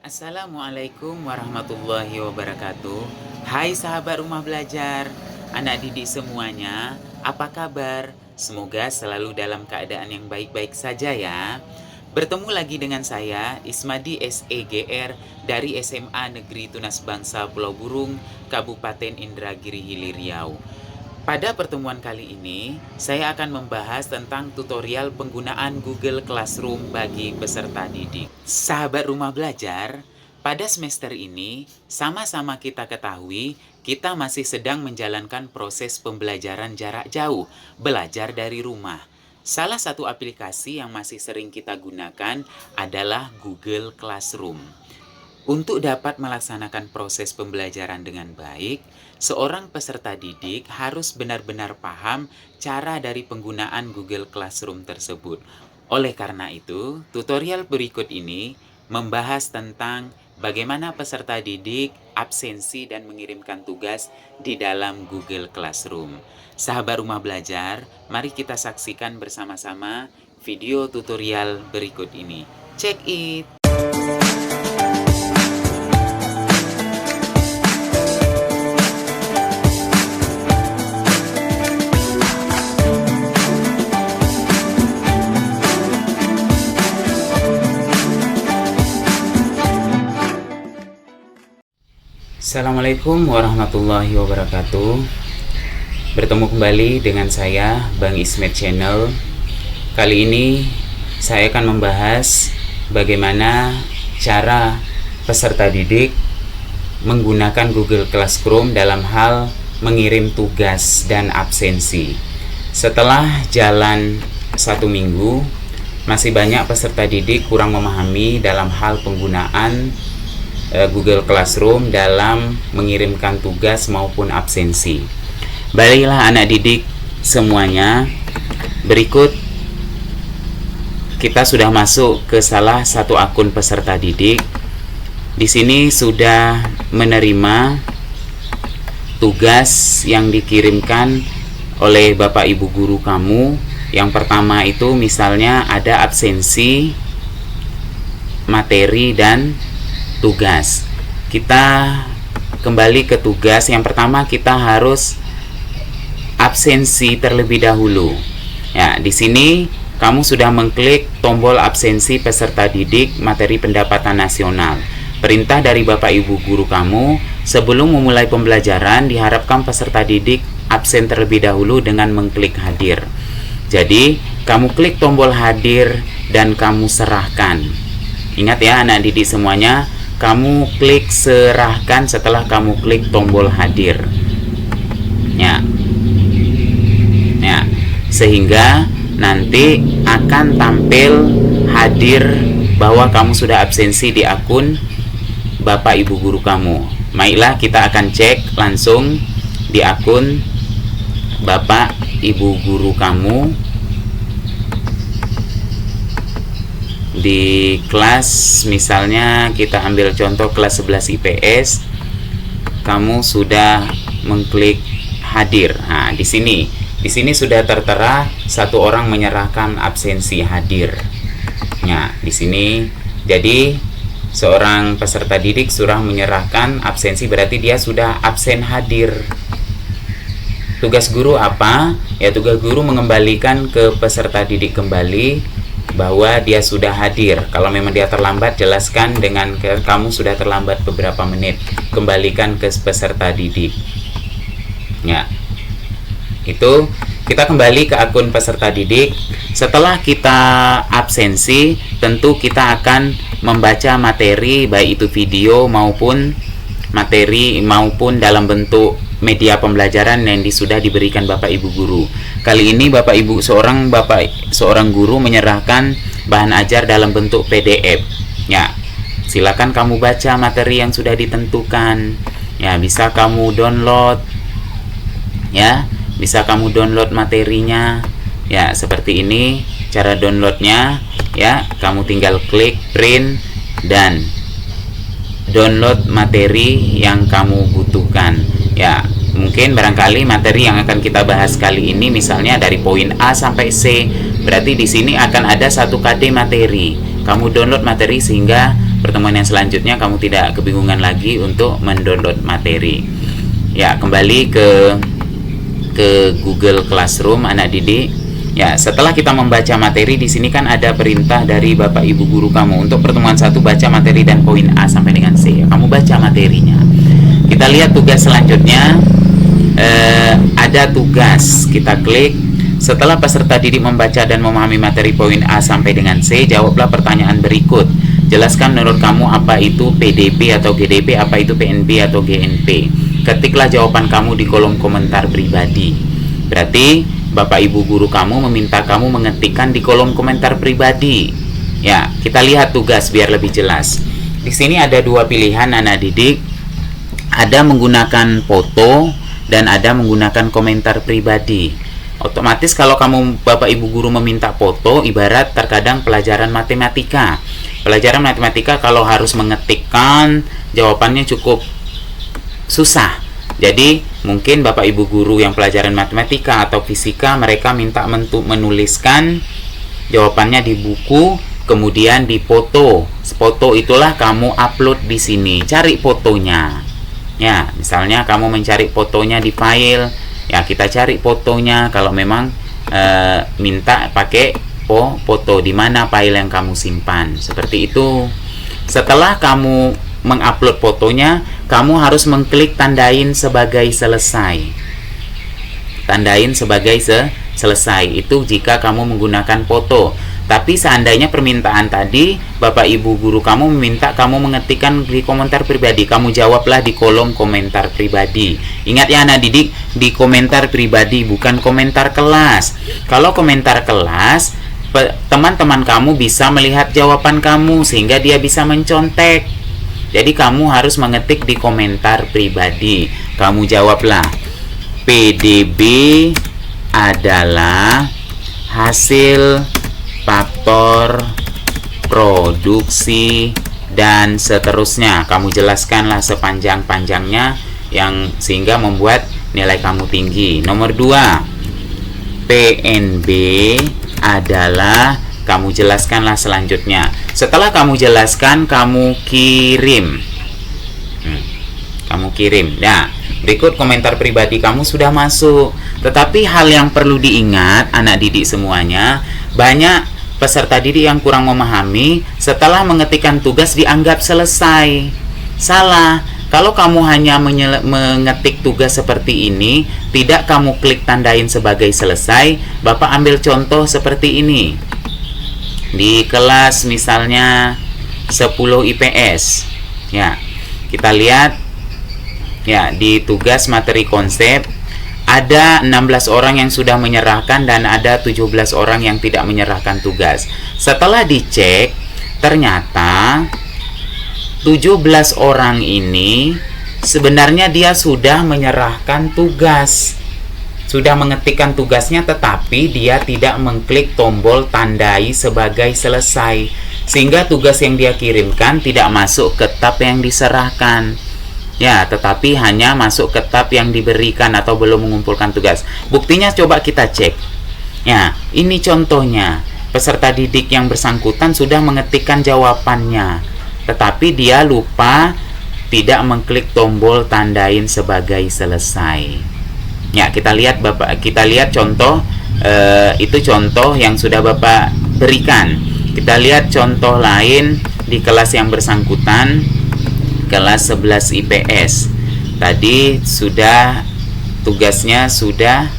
Assalamualaikum warahmatullahi wabarakatuh. Hai sahabat rumah belajar, anak didik semuanya, apa kabar? Semoga selalu dalam keadaan yang baik-baik saja ya. Bertemu lagi dengan saya, Ismadi SEGR dari SMA Negeri Tunas Bangsa Pulau Burung, Kabupaten Indragiri Hilir Riau. Pada pertemuan kali ini, saya akan membahas tentang tutorial penggunaan Google Classroom bagi peserta didik. Sahabat rumah belajar, pada semester ini, sama-sama kita ketahui, kita masih sedang menjalankan proses pembelajaran jarak jauh, belajar dari rumah. Salah satu aplikasi yang masih sering kita gunakan adalah Google Classroom. Untuk dapat melaksanakan proses pembelajaran dengan baik, seorang peserta didik harus benar-benar paham cara dari penggunaan Google Classroom tersebut. Oleh karena itu, tutorial berikut ini membahas tentang bagaimana peserta didik absensi dan mengirimkan tugas di dalam Google Classroom. Sahabat rumah belajar, mari kita saksikan bersama-sama video tutorial berikut ini. Check it! Assalamualaikum warahmatullahi wabarakatuh. Bertemu kembali dengan saya, Bang Ismet Channel. Kali ini saya akan membahas bagaimana cara peserta didik menggunakan Google Classroom dalam hal mengirim tugas dan absensi. Setelah jalan 1 minggu, masih banyak peserta didik kurang memahami dalam hal penggunaan Google Classroom dalam mengirimkan tugas maupun absensi. Baiklah anak didik semuanya, berikut kita sudah masuk ke salah satu akun peserta didik. Di sini sudah menerima tugas yang dikirimkan oleh Bapak Ibu guru kamu. Yang pertama itu misalnya ada absensi, materi, dan tugas. Kita kembali ke tugas. Yang pertama kita harus absensi terlebih dahulu. Ya, di sini kamu sudah mengklik tombol absensi peserta didik materi pendapatan nasional. Perintah dari Bapak Ibu guru kamu, sebelum memulai pembelajaran diharapkan peserta didik absen terlebih dahulu dengan mengklik hadir. Jadi, kamu klik tombol hadir dan kamu serahkan. Ingat ya anak didik semuanya, kamu klik serahkan setelah kamu klik tombol hadir. Ya, sehingga nanti akan tampil hadir bahwa kamu sudah absensi di akun Bapak Ibu guru kamu. Baiklah, kita akan cek langsung di akun Bapak Ibu guru kamu. Di kelas, misalnya kita ambil contoh kelas 11 IPS, kamu sudah mengklik hadir. Nah, di sini sudah tertera satu orang menyerahkan absensi hadir. Nah, di sini jadi seorang peserta didik sudah menyerahkan absensi, berarti dia sudah absen hadir. Tugas guru apa? Ya, tugas guru mengembalikan ke peserta didik kembali bahwa dia sudah hadir. Kalau memang dia terlambat, jelaskan dengan kamu sudah terlambat beberapa menit. Kembalikan ke peserta didik. Ya, itu kita kembali ke akun peserta didik. Setelah kita absensi, tentu kita akan membaca materi, baik itu video maupun materi maupun dalam bentuk media pembelajaran yang sudah diberikan Bapak Ibu guru. Kali ini seorang guru menyerahkan bahan ajar dalam bentuk PDF. Ya, silakan kamu baca materi yang sudah ditentukan. Ya, bisa kamu download. Ya, bisa kamu download materinya. Ya, seperti ini cara downloadnya. Ya, kamu tinggal klik print dan download materi yang kamu butuhkan. Ya, mungkin barangkali materi yang akan kita bahas kali ini misalnya dari poin A sampai C. Berarti di sini akan ada 1 KD materi. Kamu download materi sehingga pertemuan yang selanjutnya kamu tidak kebingungan lagi untuk mendownload materi. Ya, kembali ke Google Classroom anak didik. Ya, setelah kita membaca materi, di sini kan ada perintah dari Bapak Ibu guru kamu untuk pertemuan 1 baca materi dan poin A sampai dengan C. Kamu baca materinya. Kita lihat tugas selanjutnya. Ada tugas. Kita klik. Setelah peserta didik membaca dan memahami materi poin A sampai dengan C, jawablah pertanyaan berikut. Jelaskan menurut kamu apa itu PDP atau GDP, apa itu PNB atau GNP. Ketiklah jawaban kamu di kolom komentar pribadi. Berarti Bapak Ibu guru kamu meminta kamu mengetikkan di kolom komentar pribadi. Ya, kita lihat tugas biar lebih jelas. Di sini ada 2 pilihan anak didik. Ada menggunakan foto dan ada menggunakan komentar pribadi. Otomatis kalau kamu Bapak Ibu guru meminta foto, ibarat terkadang pelajaran matematika. Pelajaran matematika kalau harus mengetikkan jawabannya cukup susah. Jadi mungkin Bapak Ibu guru yang pelajaran matematika atau fisika, mereka minta menuliskan jawabannya di buku, kemudian dipoto. Foto itulah kamu upload di sini. Cari fotonya. Ya, misalnya kamu mencari fotonya di file, ya kita cari fotonya. Kalau memang minta pakai foto, di mana file yang kamu simpan. Seperti itu. Setelah kamu mengupload fotonya, kamu harus mengklik tandain sebagai selesai. Tandain sebagai selesai itu jika kamu menggunakan foto. Tapi seandainya permintaan tadi Bapak Ibu guru kamu meminta kamu mengetikkan di komentar pribadi, kamu jawablah di kolom komentar pribadi. Ingat ya anak didik, di komentar pribadi, bukan komentar kelas. Kalau komentar kelas, teman-teman kamu bisa melihat jawaban kamu sehingga dia bisa mencontek. Jadi kamu harus mengetik di komentar pribadi. Kamu jawablah, PDB adalah hasil faktor produksi dan seterusnya. Kamu jelaskanlah sepanjang-panjangnya yang sehingga membuat nilai kamu tinggi. Nomor 2, PNB adalah, kamu jelaskanlah selanjutnya. Setelah kamu jelaskan, kamu kirim. Kamu kirim. Nah, berikut komentar pribadi kamu sudah masuk. Tetapi hal yang perlu diingat anak didik semuanya, banyak peserta didik yang kurang memahami, setelah mengetikkan tugas dianggap selesai. Salah. Kalau kamu hanya mengetik tugas seperti ini, tidak kamu klik tandain sebagai selesai. Bapak ambil contoh seperti ini. Di kelas misalnya 10 IPS. Ya, kita lihat ya di tugas materi konsep ada 16 orang yang sudah menyerahkan dan ada 17 orang yang tidak menyerahkan tugas. Setelah dicek, ternyata 17 orang ini sebenarnya dia sudah menyerahkan tugas, sudah mengetikkan tugasnya, tetapi dia tidak mengklik tombol tandai sebagai selesai, sehingga tugas yang dia kirimkan tidak masuk ke tab yang diserahkan. Ya, tetapi hanya masuk ke tab yang diberikan atau belum mengumpulkan tugas. Buktinya coba kita cek. Ya, ini contohnya. Peserta didik yang bersangkutan sudah mengetikkan jawabannya, tetapi dia lupa tidak mengklik tombol tandain sebagai selesai. Ya, kita lihat Bapak, kita lihat contoh itu contoh yang sudah Bapak berikan. Kita lihat contoh lain di kelas yang bersangkutan, kelas 11 IPS. Tadi sudah tugasnya sudah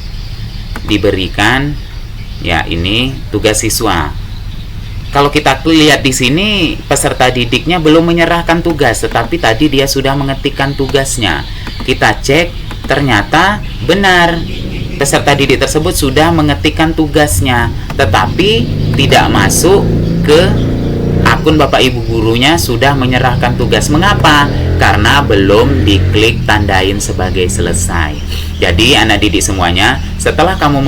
diberikan. Ya, ini tugas siswa. Kalau kita lihat di sini, peserta didiknya belum menyerahkan tugas, tetapi tadi dia sudah mengetikkan tugasnya. Kita cek, ternyata benar. Peserta didik tersebut sudah mengetikkan tugasnya, tetapi tidak masuk ke akun Bapak Ibu gurunya sudah menyerahkan tugas. Mengapa? Karena belum diklik tandain sebagai selesai. Jadi anak didik semuanya, setelah kamu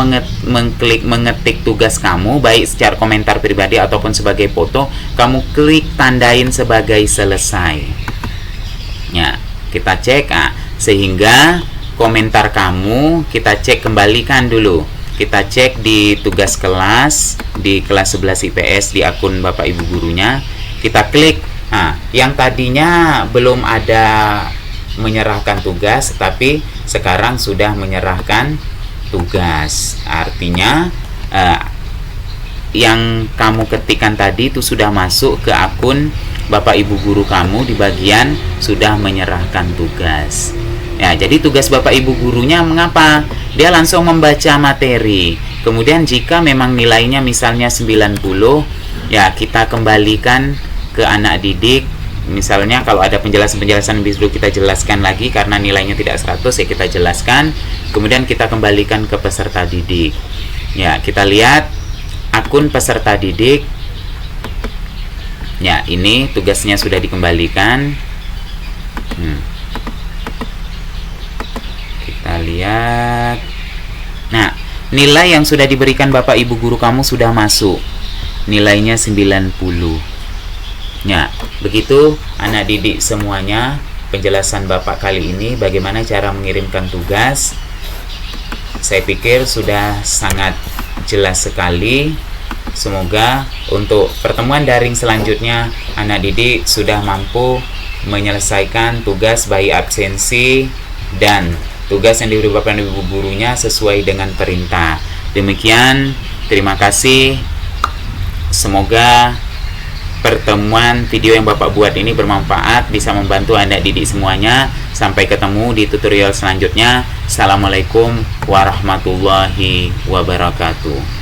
mengetik tugas kamu, baik secara komentar pribadi ataupun sebagai foto, kamu klik tandain sebagai selesai. Ya, kita cek, sehingga komentar kamu kita cek, kembalikan dulu. Kita cek di tugas kelas, di kelas 11 IPS, di akun Bapak Ibu gurunya. Kita klik Nah, yang tadinya belum ada menyerahkan tugas, tapi sekarang sudah menyerahkan tugas. Artinya yang kamu ketikkan tadi itu sudah masuk ke akun Bapak Ibu guru kamu di bagian sudah menyerahkan tugas. Ya, jadi tugas Bapak Ibu gurunya mengapa? Dia langsung membaca materi. Kemudian jika memang nilainya misalnya 90, ya kita kembalikan ke anak didik. Misalnya kalau ada penjelasan-penjelasan dulu kita jelaskan lagi, karena nilainya tidak 100 ya kita jelaskan. Kemudian kita kembalikan ke peserta didik. Ya, kita lihat akun peserta didik. Ya, ini tugasnya sudah dikembalikan. Kita lihat. Nah, nilai yang sudah diberikan Bapak Ibu guru kamu sudah masuk. Nilainya 90. Ya, begitu anak didik semuanya, penjelasan Bapak kali ini bagaimana cara mengirimkan tugas. Saya pikir sudah sangat jelas sekali. Semoga untuk pertemuan daring selanjutnya anak didik sudah mampu menyelesaikan tugas baik absensi dan tugas yang diberi Bapak dan Ibu gurunya sesuai dengan perintah. Demikian, terima kasih. Semoga pertemuan video yang Bapak buat ini bermanfaat, bisa membantu anak didik semuanya. Sampai ketemu di tutorial selanjutnya. Assalamualaikum warahmatullahi wabarakatuh.